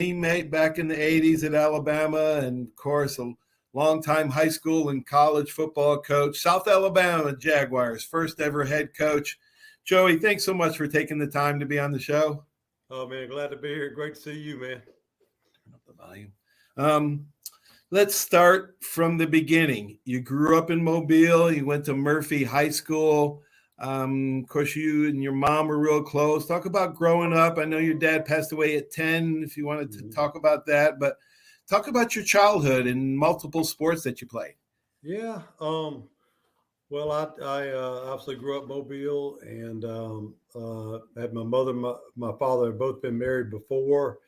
teammate back in the 80s at Alabama, and of course, a longtime high school and college football coach, South Alabama Jaguars, first ever head coach. Joey, thanks so much for taking the time to be on the show. Oh, man, glad to be here. Great to see you, man. Turn up the volume. Let's start from the beginning. You grew up in Mobile. You went to Murphy High School. Of course, you and your mom were real close. Talk about growing up. I know your dad passed away at 10, if you wanted to talk about that. But talk about your childhood and multiple sports that you played. Yeah. Well, I obviously grew up in Mobile and had my mother and my father had both been married before.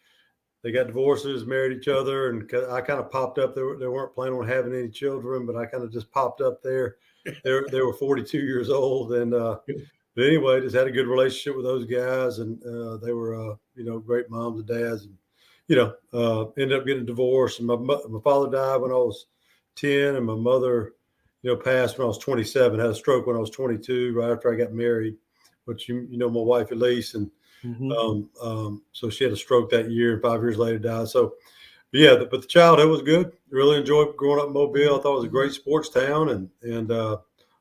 They got divorces, married each other, and I kind of popped up. They weren't planning on having any children, but I kind of just popped up there. They were 42 years old, and but anyway, just had a good relationship with those guys, and they were great moms and dads, and ended up getting divorced. And my father died when I was 10, and my mother, passed when I was 27. Had a stroke when I was 22, right after I got married. Which you know my wife Elise, and so she had a stroke that year, and 5 years later died. So, but the childhood was good. Really enjoyed growing up in Mobile. I thought it was a great sports town, and a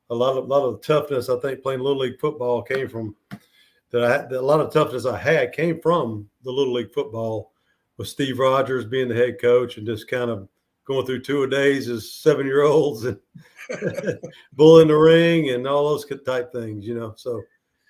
lot of the toughness I think playing Little League football came from that. A lot of toughness I had came from the Little League football with Steve Rogers being the head coach and just kind of going through two-a-days as 7-year-olds and bull in the ring and all those type things, So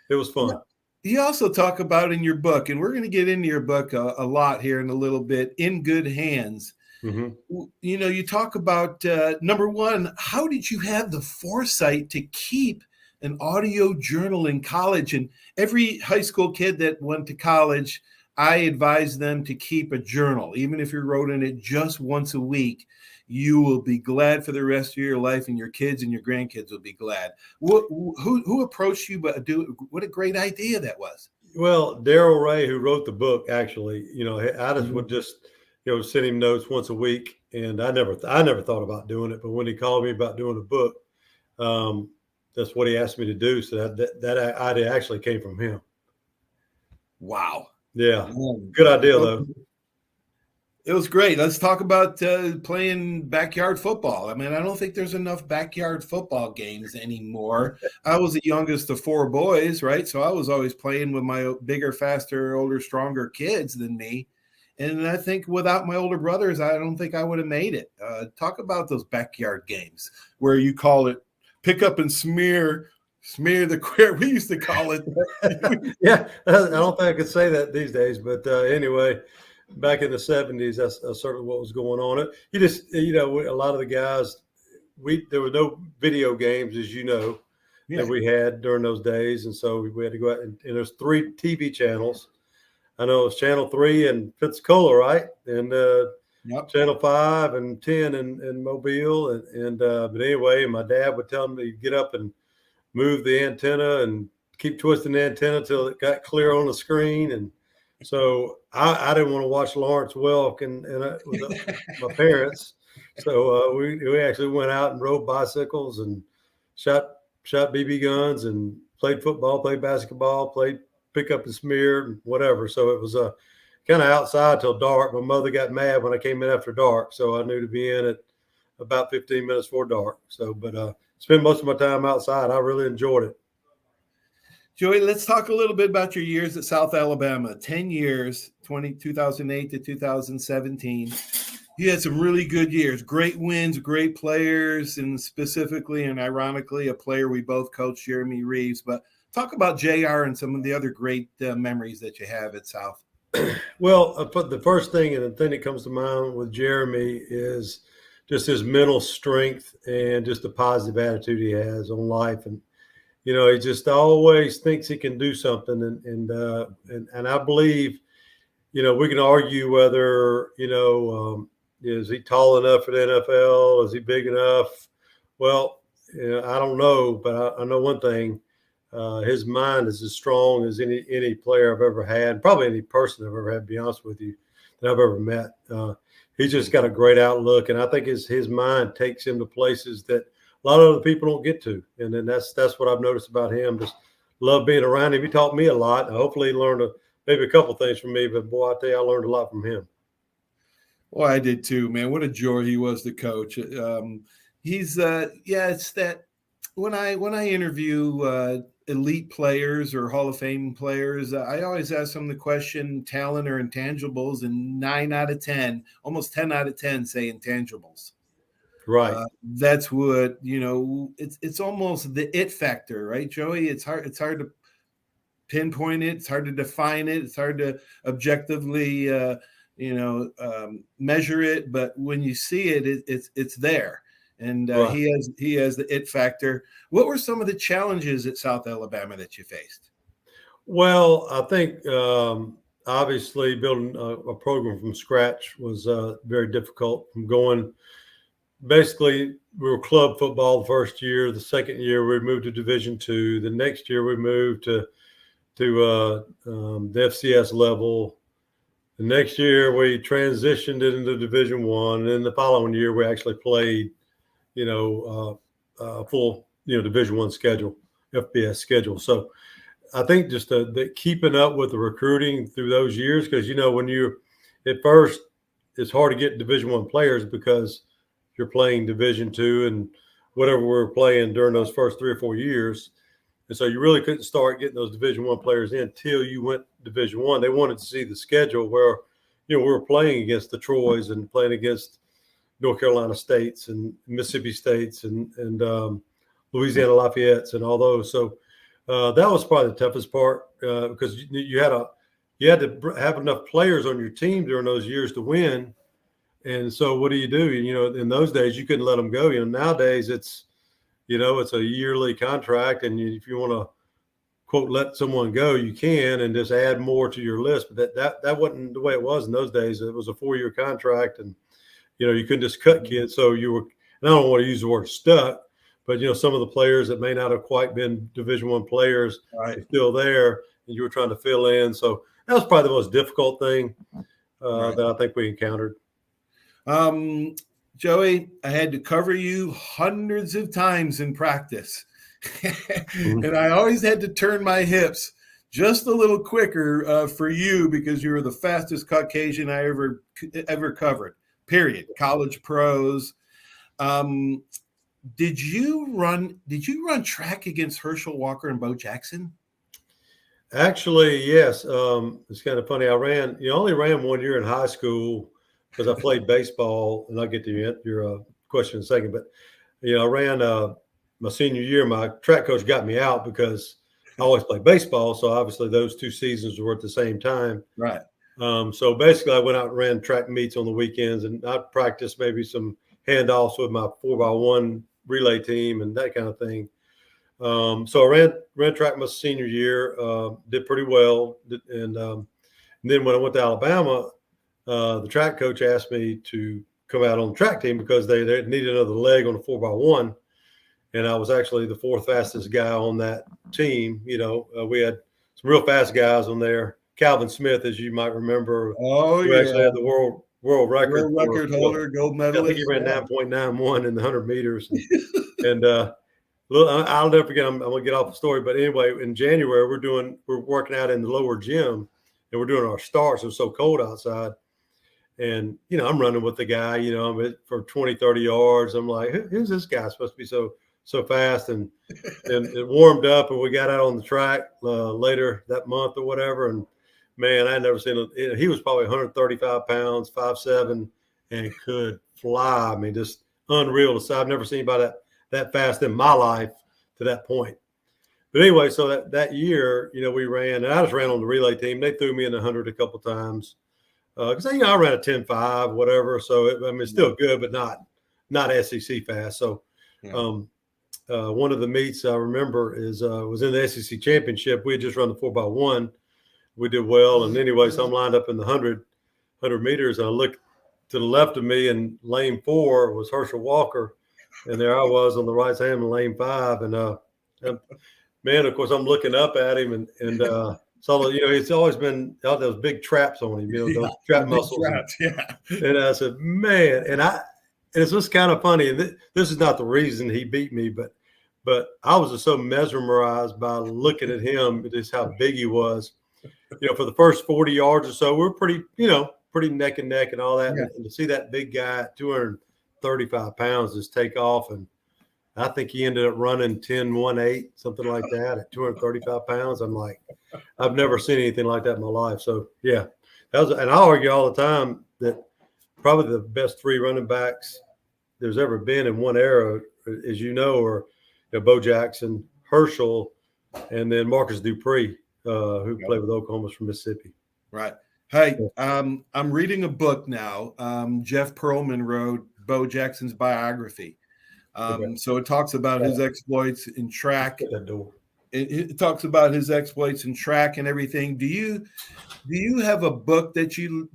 it was fun. You also talk about in your book, and we're going to get into your book a lot here in a little bit, In Good Hands. Mm-hmm. You talk about, number one, how did you have the foresight to keep an audio journal in college? And every high school kid that went to college, I advise them to keep a journal. Even if you wrote in it just once a week, you will be glad for the rest of your life, and your kids and your grandkids will be glad. Who approached you? But what a great idea that was. Well, Daryl Ray, who wrote the book, actually, I just would just, send him notes once a week, and I never thought about doing it. But when he called me about doing a book, that's what he asked me to do. So that idea actually came from him. Wow. Yeah. Good idea, though. It was great. Let's talk about playing backyard football. I mean, I don't think there's enough backyard football games anymore. I was the youngest of 4 boys, right? So I was always playing with my bigger, faster, older, stronger kids than me. And I think without my older brothers, I don't think I would have made it. Talk about those backyard games where you call it pick up and smear the queer. We used to call it. Yeah, I don't think I could say that these days. But anyway, back in the 70s, that's certainly what was going on. You just, a lot of the guys, there were no video games, as you know, that we had during those days. And so we had to go out and there's 3 TV channels. I know it was Channel 3 in Pensacola, right? And Channel 5 and 10 in Mobile. But anyway, my dad would tell me to get up and move the antenna and keep twisting the antenna until it got clear on the screen. And so I didn't want to watch Lawrence Welk and with my parents. So we actually went out and rode bicycles and shot BB guns and played football, played basketball, played pick up and smear and whatever. So it was kind of outside till dark. My mother got mad when I came in after dark. So I knew to be in at about 15 minutes before dark. So, but spend most of my time outside. I really enjoyed it. Joey, let's talk a little bit about your years at South Alabama. 10 years, 2008 to 2017. You had some really good years, great wins, great players, and specifically and ironically, a player we both coached, Jeremy Reeves. But talk about JR and some of the other great memories that you have at South. Well, the first thing and the thing that comes to mind with Jeremy is just his mental strength and just the positive attitude he has on life. And, he just always thinks he can do something. And I believe, we can argue whether, is he tall enough for the NFL? Is he big enough? Well, I don't know, but I know one thing. His mind is as strong as any player I've ever had, probably any person I've ever had, to be honest with you, that I've ever met. He's just got a great outlook, and I think his mind takes him to places that a lot of other people don't get to. And then that's what I've noticed about him. Just love being around him. He taught me a lot. Hopefully he learned maybe a couple things from me, but boy, I tell you, I learned a lot from him. Well, I did too, man. What a joy he was to coach. He's yeah, it's that when I interview elite players or Hall of Fame players, I always ask them the question, talent or intangibles, and 9 out of 10, almost 10 out of 10 say intangibles. Right. That's what, it's almost the it factor, right, Joey? It's hard to pinpoint it. It's hard to define it. It's hard to objectively, measure it. But when you see it, it's there, and Right. he has the it factor. What were some of the challenges at South Alabama that you faced? Well, I think obviously building a program from scratch was very difficult. From going, basically, we were club football the first year. The second year, we moved to Division II. The next year, we moved to the FCS level. The next year, we transitioned it into Division I, and then the following year, we actually played, full, Division I schedule, FBS schedule. So I think just the keeping up with the recruiting through those years, because when you at first it's hard to get Division I players because you're playing Division II and whatever we were playing during those first 3 or 4 years. And so you really couldn't start getting those Division I players in until you went Division I. They wanted to see the schedule where, we were playing against the Troys and playing against North Carolina States and Mississippi States and Louisiana Lafayette's and all those. So that was probably the toughest part because you had to have enough players on your team during those years to win. And so what do? In those days you couldn't let them go. Nowadays it's a yearly contract, and if you want to quote let someone go, you can and just add more to your list. But that wasn't the way it was in those days. It was a 4-year contract, and you couldn't just cut kids. So you were, and I don't want to use the word stuck, but some of the players that may not have quite been Division I players are still there, and you were trying to fill in. So that was probably the most difficult thing that I think we encountered. Joey, I had to cover you hundreds of times in practice, and I always had to turn my hips just a little quicker for you because you were the fastest Caucasian I ever covered. Period. College pros. Did you run track against Herschel Walker and Bo Jackson? Actually, yes. It's kind of funny. I only ran 1 year in high school because I played baseball, and I'll get to your question in a second. But I ran my senior year. My track coach got me out because I always played baseball. So obviously those 2 seasons were at the same time. Right. So basically I went out and ran track meets on the weekends, and I practiced maybe some handoffs with my 4x1 relay team and that kind of thing. So I ran track my senior year, did pretty well. And then when I went to Alabama, the track coach asked me to come out on the track team because they needed another leg on the 4x1. And I was actually the 4th fastest guy on that team. We had some real fast guys on there. Calvin Smith, as you might remember, who actually had the world record. World record holder, gold medalist. I think he ran 9.91 in the 100 meters. And I'll never forget. I'm going to get off the story, but anyway, in January we're working out in the lower gym, and we're doing our starts. It was so cold outside, and I'm running with the guy. I'm for 20, 30 yards. I'm like, who's this guy supposed to be so fast? And it warmed up, and we got out on the track later that month or whatever. And man, I had never seen him. He was probably 135 pounds, 5'7", and could fly. I mean, just unreal to see. I've never seen anybody that fast in my life to that point. But anyway, so that year, we ran, and I just ran on the relay team. They threw me in the 100 a couple times because I ran a 10.5, whatever. So it's still good, but not SEC fast. So one of the meets I remember was in the SEC championship. We had just run the 4x1. We did well, and anyway, so I'm lined up in the 100 meters, and I look to the left of me, and lane 4 was Herschel Walker. And there I was on the right hand in lane 5. And man, of course, I'm looking up at him and so, it's always been those big traps on him, those trap muscles. Traps, And I said, man, and it's just kind of funny. And this is not the reason he beat me, but I was just so mesmerized by looking at him, just how big he was. For the first 40 yards or so, we were pretty, pretty neck and neck and all that. Yeah. And to see that big guy at 235 pounds just take off. And I think he ended up running 10.18, something like that at 235 pounds. I'm like, I've never seen anything like that in my life. So, yeah, and I argue all the time that probably the best three running backs there's ever been in one era, as you know, are Bo Jackson, Herschel, and then Marcus Dupree, who played with Oklahoma from Mississippi. Right. Hey, I'm reading a book now. Jeff Pearlman wrote Bo Jackson's biography. So it talks about his exploits in track. It talks about his exploits in track and everything. Do you have a book that you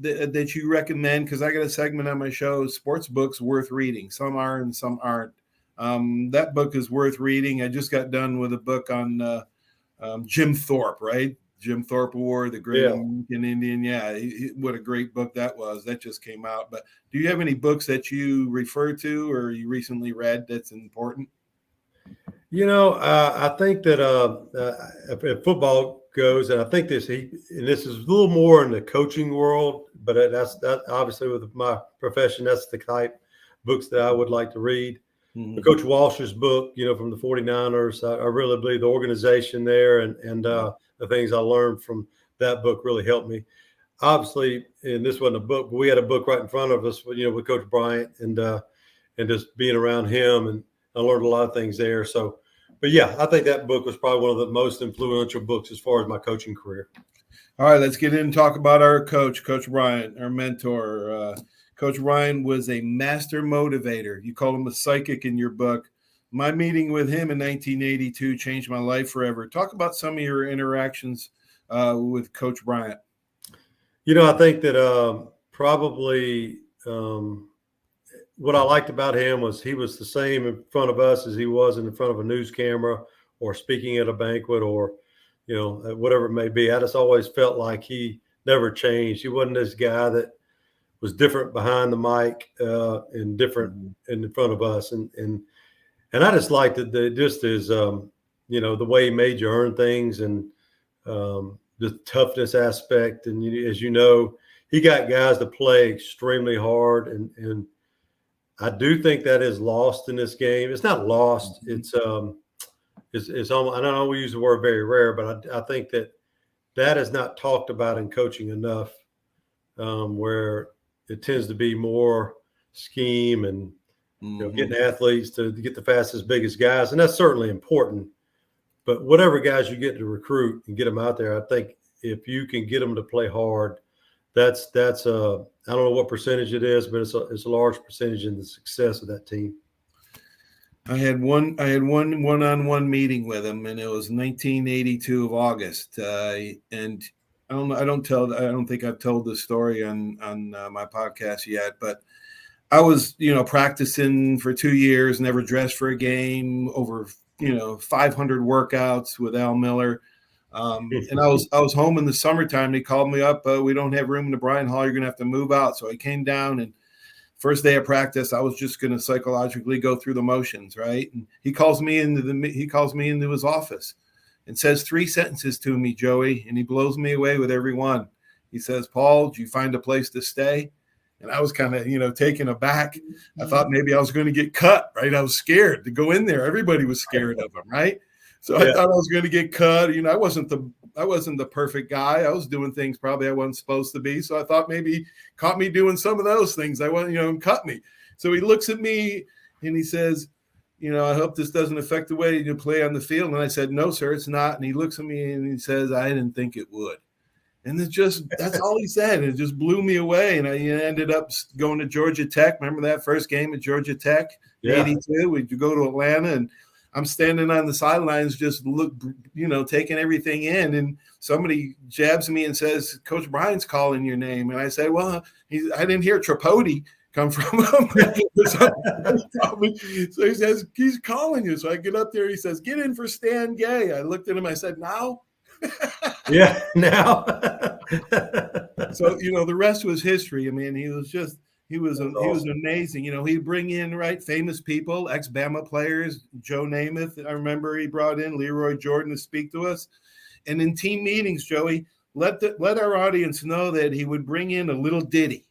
recommend? Because I got a segment on my show, sports books worth reading. Some are and some aren't. That book is worth reading. I just got done with a book on Jim Thorpe, right? Jim Thorpe Award, the Great American Indian. Yeah, what a great book that was. That just came out. But do you have any books that you refer to or you recently read that's important? I think that if football goes, and I think this is a little more in the coaching world, but that's obviously with my profession, that's the type books that I would like to read. Mm-hmm. Coach Walsh's book, from the 49ers, I really believe the organization there and the things I learned from that book really helped me. Obviously, and this wasn't a book, but we had a book right in front of us, with Coach Bryant and just being around him, and I learned a lot of things there. So, but yeah, I think that book was probably one of the most influential books as far as my coaching career. All right, let's get in and talk about our coach, Coach Bryant, our mentor. Coach Ryan was a master motivator. You call him a psychic in your book. My meeting with him in 1982 changed my life forever. Talk about some of your interactions with Coach Bryant. I think that probably what I liked about him was he was the same in front of us as he was in front of a news camera or speaking at a banquet or, whatever it may be. I just always felt like he never changed. He wasn't this guy that was different behind the mic and different in front of us. And I just liked it just as, the way he made you earn things and the toughness aspect. And as you know, he got guys to play extremely hard. And I do think that is lost in this game. It's not lost. It's almost, I don't know, we use the word very rare, but I think that is not talked about in coaching enough, where it tends to be more scheme and getting athletes to get the fastest, biggest guys. And that's certainly important. But whatever guys you get to recruit and get them out there, I think if you can get them to play hard, that's I don't know what percentage it is, but it's a large percentage in the success of that team. I had one one-on-one meeting with him, and it was 1982 of August. And I don't think I've told this story on my podcast yet, but I was, practicing for 2 years, never dressed for a game, over, 500 workouts with Al Miller. And I was home in the summertime. They called me up. We don't have room in the Bryan Hall. You're going to have to move out. So I came down, and first day of practice, I was just going to psychologically go through the motions. Right. And he calls me into his office and says 3 sentences to me, Joey, and he blows me away with every one. He says, "Paul, did you find a place to stay?" And I was kind of, taken aback. I thought maybe I was going to get cut, right? I was scared to go in there. Everybody was scared of him, right? So I thought I was going to get cut. I wasn't the perfect guy. I was doing things probably I wasn't supposed to be. So I thought maybe he caught me doing some of those things. I want, and cut me. So he looks at me and he says, "I hope this doesn't affect the way you play on the field." And I said, "No, sir, it's not." And he looks at me and he says, "I didn't think it would." And that's all he said. It just blew me away. And I ended up going to Georgia Tech. Remember that first game at Georgia Tech, 82? We'd go to Atlanta, and I'm standing on the sidelines, just taking everything in. And somebody jabs me and says, "Coach Bryant's calling your name." And I said, "Well, I didn't hear Tripodi come from him." So he says, "He's calling you." So I get up there. He says, "Get in for Stan Gay." I looked at him. I said, "Now?" Yeah, now. So, the rest was history. I mean, he was amazing. He'd bring in, famous people, ex-Bama players, Joe Namath. I remember he brought in Leroy Jordan to speak to us. And in team meetings, Joey, let our audience know that he would bring in a little ditty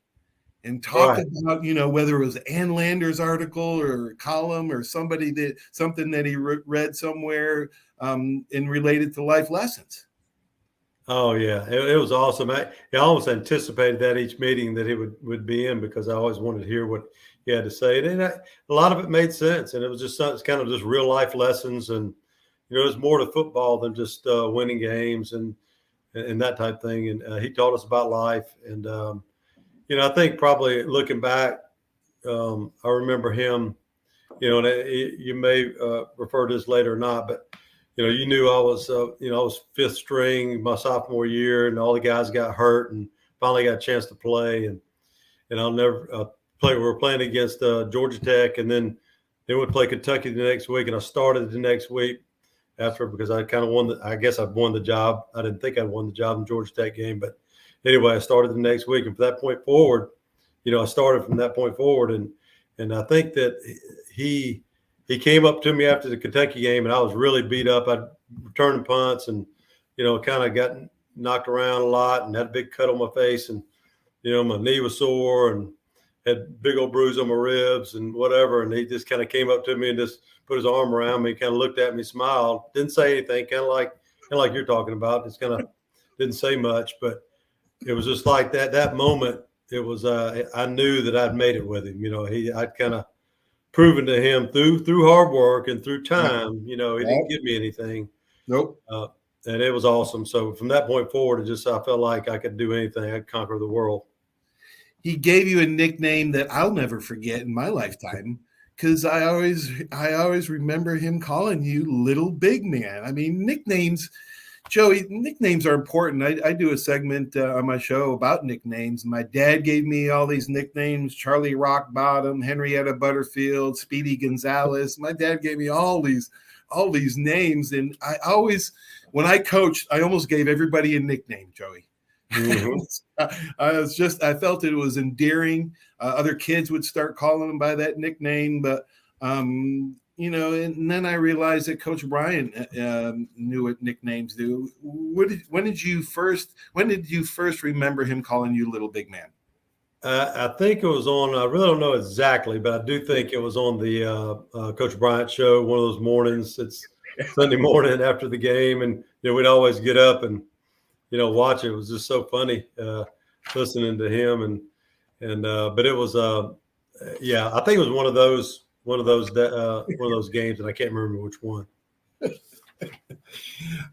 and talk Right. about, whether it was Ann Landers article or a column or something that he read somewhere and related to life lessons. Oh yeah, it was awesome. I almost anticipated that each meeting that he would be in, because I always wanted to hear what he had to say, and a lot of it made sense. And it was just kind of just real life lessons, and there's more to football than just winning games and that type thing. And he taught us about life, and I think probably looking back, I remember him. And you may refer to this later or not, but you knew I was, I was fifth string my sophomore year, and all the guys got hurt, and finally got a chance to play. And I'll never play. We were playing against Georgia Tech, and then they would play Kentucky the next week. And I started the next week after, because I kind of won. I guess I'd won the job. I didn't think I'd won the job in the Georgia Tech game, but anyway, I started the next week, and from that point forward, I started from that point forward, and I think that he came up to me after the Kentucky game, and I was really beat up. I'd returning punts and, kind of got knocked around a lot and had a big cut on my face, and, my knee was sore and had a big old bruise on my ribs and whatever. And he just kind of came up to me and just put his arm around me, kind of looked at me, smiled, didn't say anything, kind of like you're talking about. Just kind of didn't say much, but it was just like that moment. It was, I knew that I'd made it with him. I'd kind of proven to him through hard work and through time, he didn't give me anything. Nope. And it was awesome. So from that point forward, I felt like I could do anything. I'd conquer the world. He gave you a nickname that I'll never forget in my lifetime, because I always remember him calling you Little Big Man. I mean, nicknames, Joey, nicknames are important. I do a segment on my show about nicknames. My dad gave me all these nicknames: Charlie Rockbottom, Henrietta Butterfield, Speedy Gonzalez. My dad gave me all these names, and I always, when I coached, I almost gave everybody a nickname, Joey. Mm-hmm. I felt it was endearing. Other kids would start calling him by that nickname, but and then I realized that Coach Bryant knew what nicknames do. When did you first remember him calling you Little Big Man? I think it was on, I really don't know exactly, but I do think it was on the Coach Bryant show, one of those mornings. It's Sunday morning after the game, and we'd always get up and watch it. It was just so funny listening to him, and but it was I think it was one of those games, and I can't remember which one.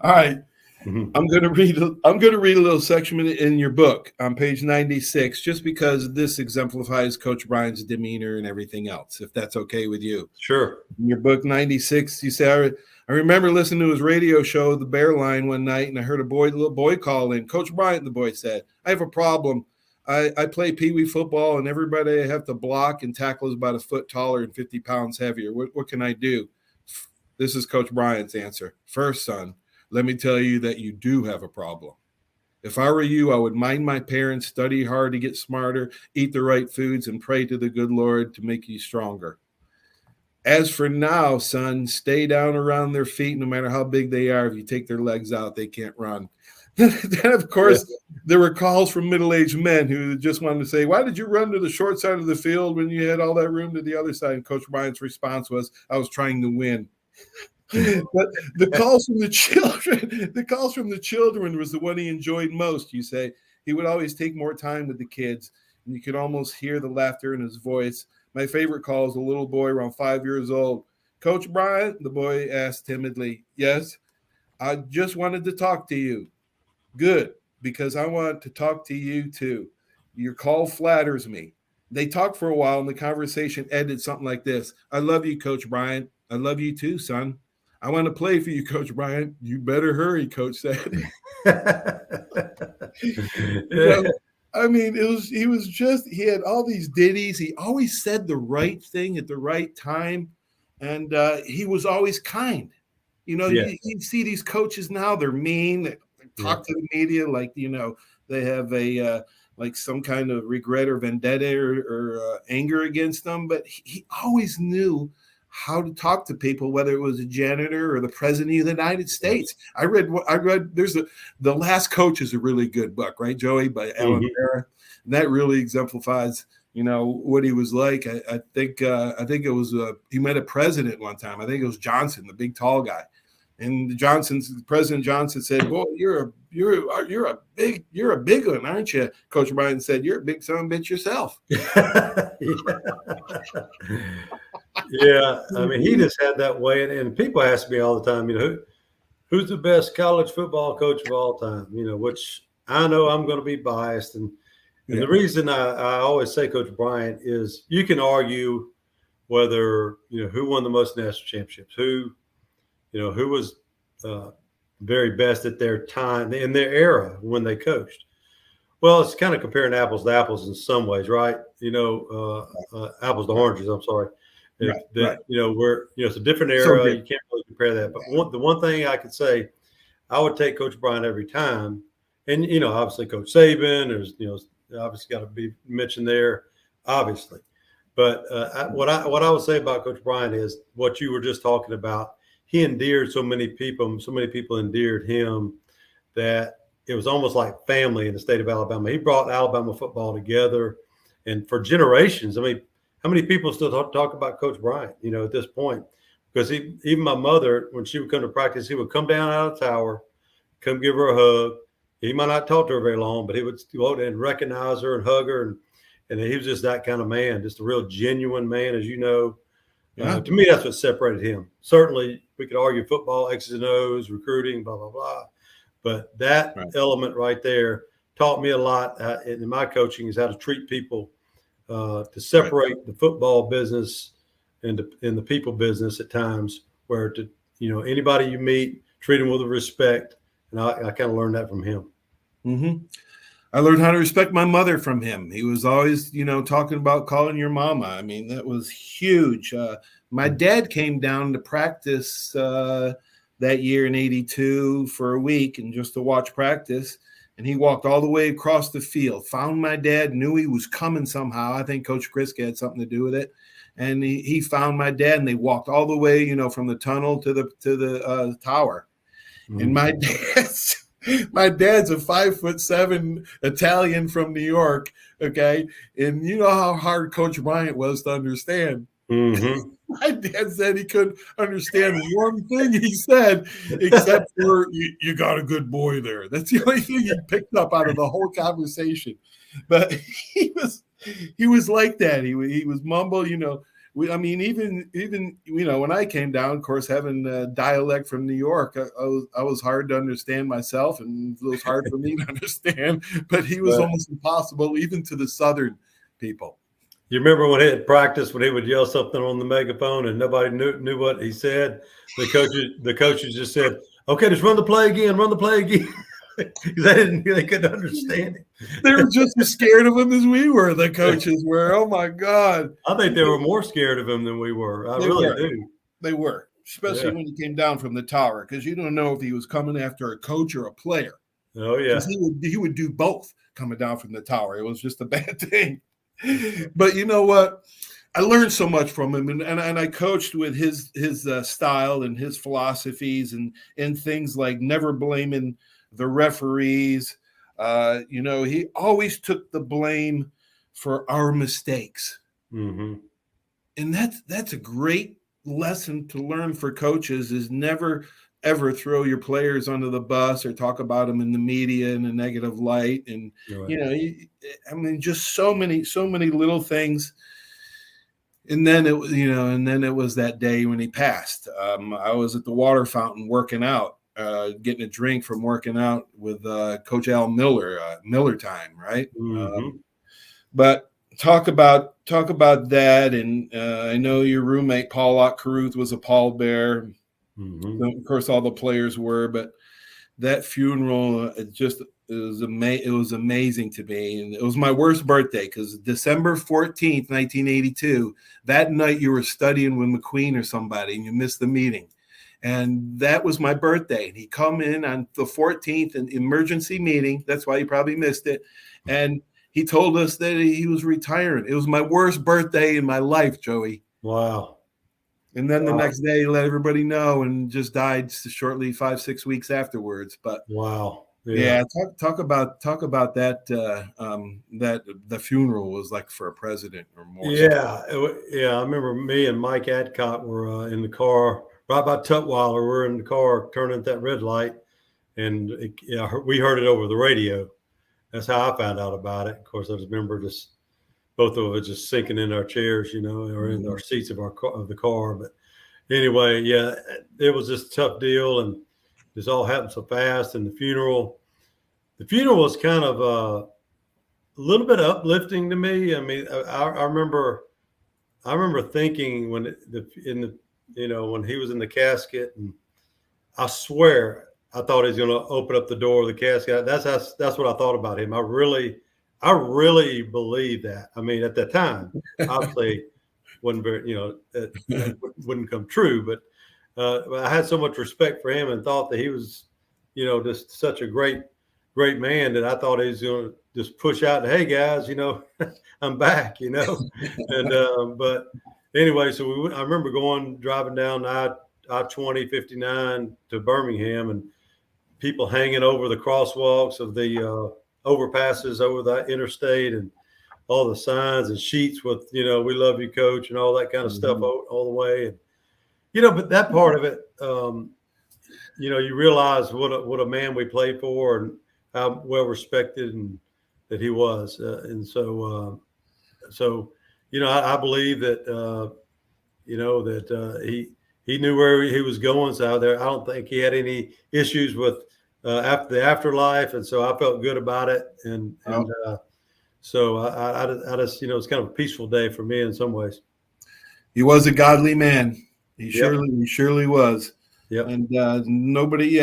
All right. Mm-hmm. I'm going to read a little section in your book on page 96, just because this exemplifies Coach Bryant's demeanor and everything else, if that's okay with you. Sure. In your book 96, you say, I remember listening to his radio show, The Bear Line, one night, and I heard a little boy call in. Coach Bryant, the boy said, I have a problem. I play peewee football, and everybody I have to block and tackle is about a foot taller and 50 pounds heavier. What can I do? This is Coach Bryant's answer. First, son, let me tell you that you do have a problem. If I were you, I would mind my parents, study hard to get smarter, eat the right foods, and pray to the good Lord to make you stronger. As for now, son, stay down around their feet, no matter how big they are. If you take their legs out, they can't run. Then, of course, there were calls from middle-aged men who just wanted to say, why did you run to the short side of the field when you had all that room to the other side? And Coach Bryant's response was, I was trying to win. But the calls from the children was the one he enjoyed most. You say he would always take more time with the kids, and you could almost hear the laughter in his voice. My favorite call is a little boy around 5 years old. Coach Bryant, the boy asked timidly. Yes, I just wanted to talk to you. Good, because I want to talk to you too. Your call flatters me. They talked for a while, and the conversation ended something like this. I love you, Coach Bryant. I love you too, son. I want to play for you, Coach Bryant. You better hurry, Coach said. I mean, he had all these ditties. He always said the right thing at the right time. And he was always kind. You see these coaches now, they're mean. They talk to the media like, they have a like some kind of regret or vendetta or anger against them. But he always knew how to talk to people, whether it was a janitor or the president of the United States. I read there's The Last Coach is a really good book, right, Joey, by Alan Vera. And that really exemplifies, what he was like. I think it was he met a president one time. I think it was Johnson, the big tall guy. And President Johnson said, "Boy, you're a big one, aren't you?" Coach Bryant said, "You're a big son of a bitch yourself." Yeah, I mean, he just had that way, and people ask me all the time, who's the best college football coach of all time? Which I know I'm going to be biased, and the reason I always say Coach Bryant is you can argue whether who won the most national championships, who was very best at their time in their era when they coached. Well, it's kind of comparing apples to apples in some ways, right? Apples to oranges. I'm sorry. Right. It's a different era. So you can't really compare that. But the one thing I could say, I would take Coach Bryant every time. And, obviously Coach Saban, there's, obviously got to be mentioned there, obviously. But what I would say about Coach Bryant is what you were just talking about. He endeared so many people endeared him that it was almost like family in the state of Alabama. He brought Alabama football together. And for generations, I mean, how many people still talk about Coach Bryant, at this point? Because even my mother, when she would come to practice, he would come down out of the tower, come give her a hug. He might not talk to her very long, but he would go and recognize her and hug her. And he was just that kind of man, just a real genuine man, as you know. Yeah. To me, that's what separated him. Certainly, we could argue football, X's and O's, recruiting, blah, blah, blah. But that element right there taught me a lot in my coaching is how to treat people, to separate the football business and the people business at times, where anybody you meet, treat them with respect. And I kind of learned that from him. Mm-hmm. I learned how to respect my mother from him. He was always, talking about calling your mama. I mean, that was huge. My dad came down to practice that year in '82 for a week and just to watch practice. And he walked all the way across the field, found my dad, knew he was coming somehow. I think Coach Kriska had something to do with it. And he found my dad, and they walked all the way, from the tunnel to the tower. Mm-hmm. And my dad's a 5'7" Italian from New York. Okay. And you know how hard Coach Bryant was to understand. Mm-hmm. My dad said he couldn't understand one thing he said, except for you got a good boy there. That's the only thing he picked up out of the whole conversation. But he was like that. He was mumble, even when I came down, of course, having a dialect from New York, I was hard to understand myself, and it was hard for me to understand. But he was almost impossible, even to the Southern people. You remember when at practice when he would yell something on the megaphone and nobody knew what he said? The coaches just said, "Okay, just run the play again, run the play again." They couldn't understand it. They were just as scared of him as we were. The coaches were. Oh my God! I think they were more scared of him than we were. I really do. They were, especially when he came down from the tower, because you don't know if he was coming after a coach or a player. Oh yeah, he would do both coming down from the tower. It was just a bad thing. But you know what? I learned so much from him, and I coached with his style and his philosophies and things like never blaming the referees. He always took the blame for our mistakes. Mm-hmm. And that's a great lesson to learn for coaches, is never ever throw your players under the bus or talk about them in the media in a negative light. And, just so many little things. And then it was that day when he passed. I was at the water fountain working out, getting a drink from working out with Coach Al Miller, Miller time. Right. Mm-hmm. But talk about that. And I know your roommate, Paul Ott-Carruth, was a pallbearer. Mm-hmm. So, of course, all the players were, but that funeral, it was amazing to me. And it was my worst birthday, because December 14th, 1982, that night you were studying with McQueen or somebody and you missed the meeting. And that was my birthday. And he come in on the 14th, an emergency meeting. That's why he probably missed it. And he told us that he was retiring. It was my worst birthday in my life, Joey. Wow. And then the next day, he let everybody know and just died shortly 5-6 weeks afterwards. But wow. yeah, talk about that. That the funeral was like for a president or more. Yeah, I remember me and Mike Adcock were in the car right by Tutwiler. We're in the car turning at that red light, and we heard it over the radio. That's how I found out about it. Of course, I just remember just both of us just sinking in our chairs, or in our seats of the car. But anyway, yeah, it was just a tough deal, and this all happened so fast. And the funeral was kind of a little bit uplifting to me. I mean, I remember thinking when when he was in the casket, and I swear I thought he was going to open up the door of the casket. That's what I thought about him. I really believed that. I mean, at that time, obviously, wasn't very, that wouldn't come true. But I had so much respect for him and thought that he was, just such a great man that I thought he was going to just push out, hey guys, I'm back, and but anyway, so I remember driving down I-20 59 to Birmingham, and people hanging over the crosswalks of the overpasses over the interstate, and all the signs and sheets with, we love you, coach, and all that kind of stuff all the way. And, but that part of it, you realize what a man we played for and how well respected and that he was. And so, I believe that, he knew where he was going. So I don't think he had any issues with after the afterlife. And so I felt good about it. So I just, it's kind of a peaceful day for me in some ways. He was a godly man. He surely was. Yep. And nobody,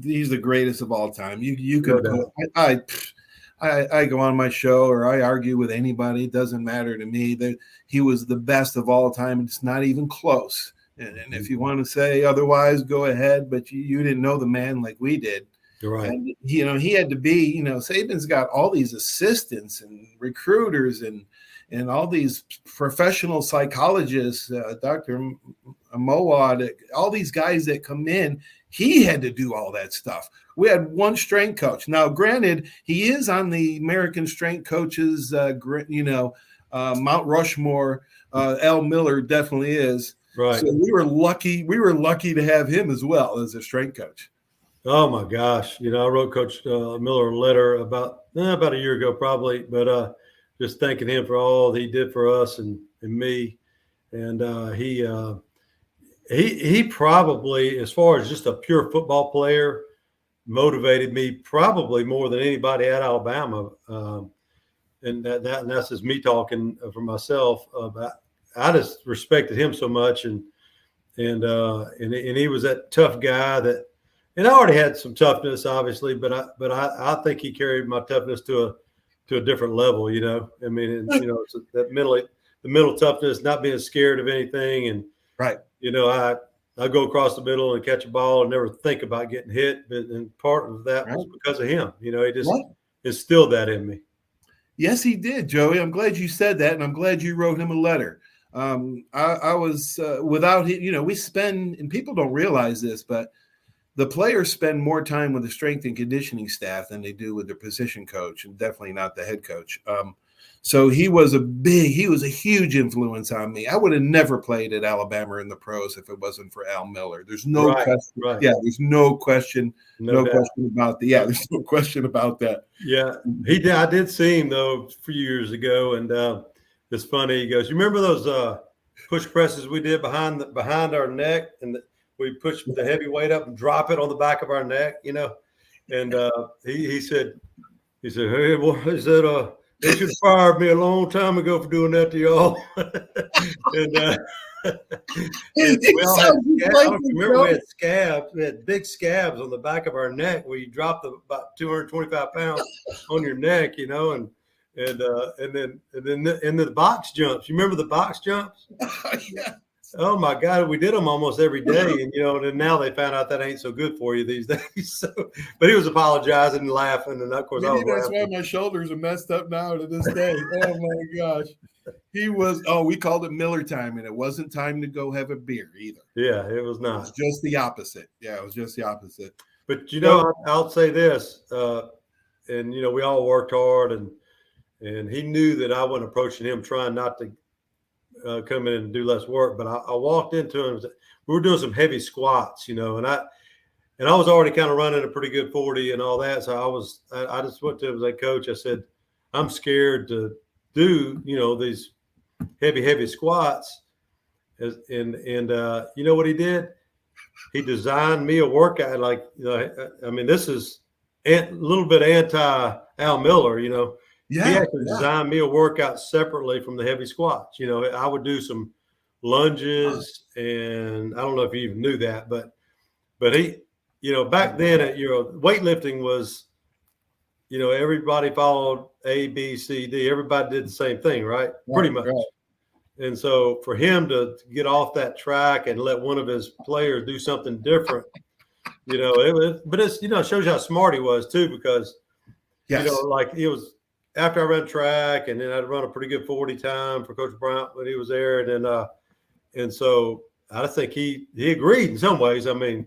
he's the greatest of all time. You could, I go on my show or I argue with anybody. It doesn't matter to me that he was the best of all time. It's not even close. And if you want to say otherwise, go ahead. But you didn't know the man like we did. You're right. And, he had to be, Saban's got all these assistants and recruiters and all these professional psychologists, Dr. Mowad, all these guys that come in. He had to do all that stuff. We had one strength coach. Now, granted, he is on the American Strength Coaches, Mount Rushmore. Al Miller definitely is. Right. So we were lucky. We were lucky to have him as well as a strength coach. Oh my gosh! I wrote Coach Miller a letter about a year ago, probably, but just thanking him for all he did for us and me, and he probably, as far as just a pure football player, motivated me probably more than anybody at Alabama, and that's just me talking for myself. I just respected him so much, and he was that tough guy that. And I already had some toughness, obviously, but I think he carried my toughness to a different level. I mean, it's that the mental toughness, not being scared of anything, and right. I go across the middle and catch a ball and never think about getting hit. And part of that was because of him. He just instilled that in me. Yes, he did, Joey. I'm glad you said that, and I'm glad you wrote him a letter. I was without him. We spend, and people don't realize this, but the players spend more time with the strength and conditioning staff than they do with their position coach, and definitely not the head coach. So he was a huge influence on me. I would have never played at Alabama in the pros if it wasn't for Al Miller. There's no question. Right. Yeah, there's no question. No question about that. Yeah, there's no question about that. Yeah, he did. I did see him though a few years ago, and it's funny. He goes, "You remember those push presses we did behind our neck, and we push the heavy weight up and drop it on the back of our neck, And he said, "Hey, boy," he said, "they should have fired me a long time ago for doing that to y'all." We all had remember we had scabs. We had big scabs on the back of our neck where you drop about 225 pounds on your neck, and then the box jumps. You remember the box jumps? Yeah. Oh my God, we did them almost every day, and and now they found out that ain't so good for you these days. So, but he was apologizing and laughing, and of course I Maybe was that's why laughing. my shoulders are messed up now to this day. Oh my gosh. He was, we called it Miller time, and it wasn't time to go have a beer either. Yeah, it was It was not. just the opposite. Yeah, it was just the opposite. But So, I'll say this, and we all worked hard, and he knew that I wasn't approaching him trying not to come in and do less work. But I walked into him. We were doing some heavy squats, and I was already kind of running a pretty good 40 and all that. So I just went to him as a coach. I said, I'm scared to do, these heavy squats. And you know what he did? He designed me a workout. Like, I mean, this is a little bit anti Al Miller, He actually designed me a workout separately from the heavy squats. I would do some lunges, and I don't know if you even knew that, but he, back then, weightlifting was, everybody followed A, B, C, D. Everybody did the same thing, right? Pretty much. Right. And so for him to get off that track and let one of his players do something different, but it's, it shows you how smart he was too, because, like it was after I ran track, and then I'd run a pretty good 40 time for Coach Bryant when he was there. And then, and so I think he agreed in some ways. I mean,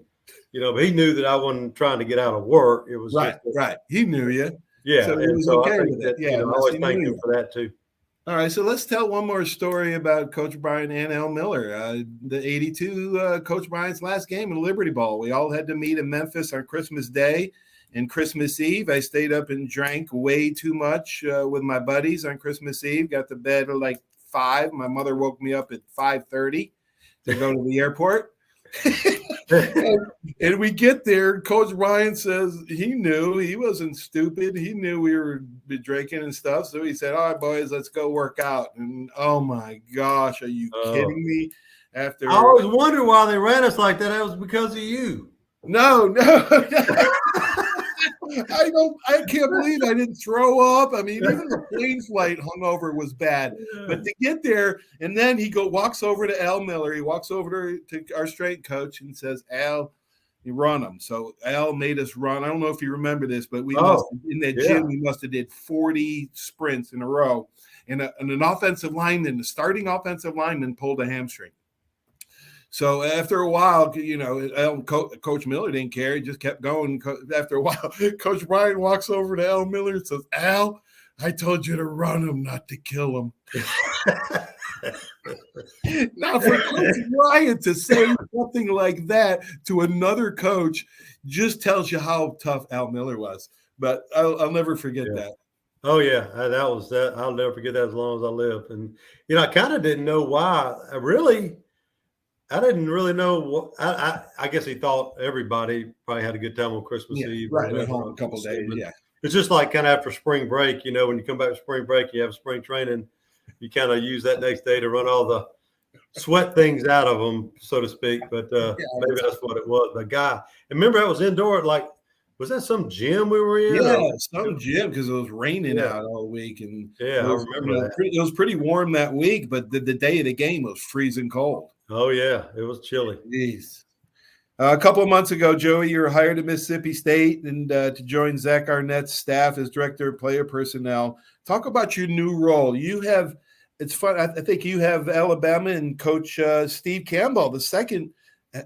but he knew that I wasn't trying to get out of work. It was right. He knew you. Yeah. So and so okay I think that, I always thank him for that too. All right, so let's tell one more story about Coach Bryant and Al Miller. The 82 Coach Bryant's last game in Liberty Bowl. We all had to meet in Memphis on Christmas Day and Christmas Eve. I stayed up and drank way too much with my buddies on Christmas Eve. Got to bed at like 5. My mother woke me up at 5:30 to go to the airport. and we get there. Coach Bryant says he knew, he wasn't stupid. He knew we were drinking and stuff. So he said, all right, boys, let's go work out. And oh my gosh, are you kidding me? I always wondered why they ran us like that. That was because of you. No. I can't believe I didn't throw up. I mean, even the plane flight hungover was bad. But to get there, and then he walks over to Al Miller. He walks over to our strength coach and says, Al, you run them. So Al made us run. I don't know if you remember this, but we in that gym, we must have did 40 sprints in a row. And an offensive lineman, the starting offensive lineman, pulled a hamstring. So after a while, Coach Miller didn't care. He just kept going. After a while, Coach Bryant walks over to Al Miller and says, Al, I told you to run him, not to kill him. Now, for Coach Bryant to say something like that to another coach just tells you how tough Al Miller was. But I'll never forget that. Oh, yeah, that was that. I'll never forget that as long as I live. And, I kind of didn't know why. I didn't really know what I guess he thought everybody probably had a good time on Christmas Eve. Right, at home a couple of days. Yeah. It's just like kind of after spring break, when you come back from spring break, you have spring training, you kind of use that next day to run all the sweat things out of them, so to speak. But maybe that's what it was. But and remember that was indoor, was that some gym we were in? Yeah, some gym, because it was raining out all week. And I remember that. It was pretty warm that week, but the day of the game was freezing cold. Oh, yeah, it was chilly. Jeez. A couple of months ago, Joey, you were hired at Mississippi State and to join Zach Arnett's staff as director of player personnel. Talk about your new role. It's fun. I think you have Alabama and Coach Steve Campbell, the second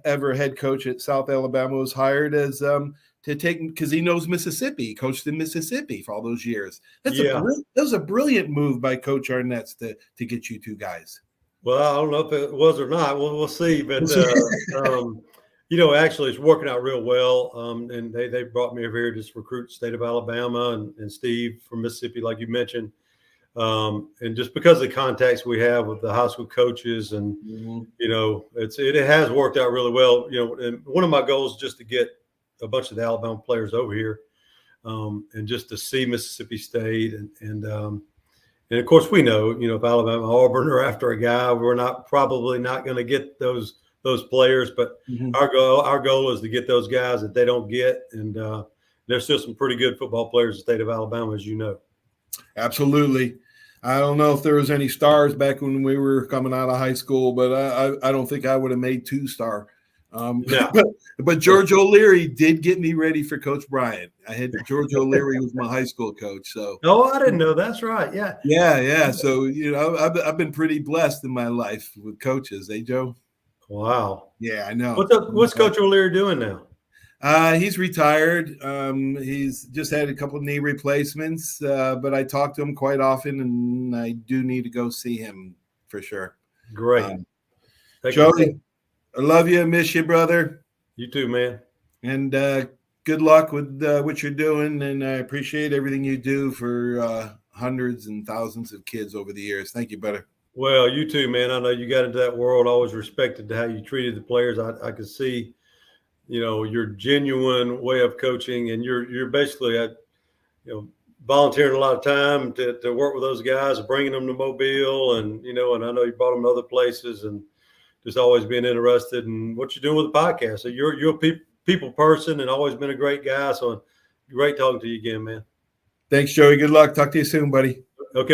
ever head coach at South Alabama, was hired as to take, because he knows Mississippi. He coached in Mississippi for all those years. That was a brilliant move by Coach Arnett's to get you two guys. Well, I don't know if it was or not. We'll see. But, actually it's working out real well. And they brought me over here to just recruit the state of Alabama and Steve from Mississippi, like you mentioned. And just because of the contacts we have with the high school coaches and, it has worked out really well. And one of my goals is just to get a bunch of the Alabama players over here and just to see Mississippi State. And of course, we know, if Alabama, Auburn are after a guy, we're probably not going to get those players. But our goal is to get those guys that they don't get. And there's still some pretty good football players in the state of Alabama, as you know. Absolutely. I don't know if there was any stars back when we were coming out of high school, but I don't think I would have made 2-star. No. but George O'Leary did get me ready for Coach Bryant. I had George O'Leary was my high school coach. So Oh, I didn't know. That's right. Yeah. yeah. So I've been pretty blessed in my life with coaches. Eh, Joe? Wow. Yeah, I know. What's Coach O'Leary doing now? He's retired. He's just had a couple of knee replacements, but I talk to him quite often, and I do need to go see him for sure. Great. Joey, I love you. Miss you, brother. You too, man. And good luck with what you're doing. And I appreciate everything you do for hundreds and thousands of kids over the years. Thank you, brother. Well, you too, man. I know you got into that world. Always respected how you treated the players. I could see, your genuine way of coaching, and you're basically volunteering a lot of time to work with those guys, bringing them to Mobile, and and I know you brought them to other places, and just always being interested in what you're doing with the podcast. So you're a people person, and always been a great guy. So great talking to you again, man. Thanks, Joey. Good luck. Talk to you soon, buddy. Okay.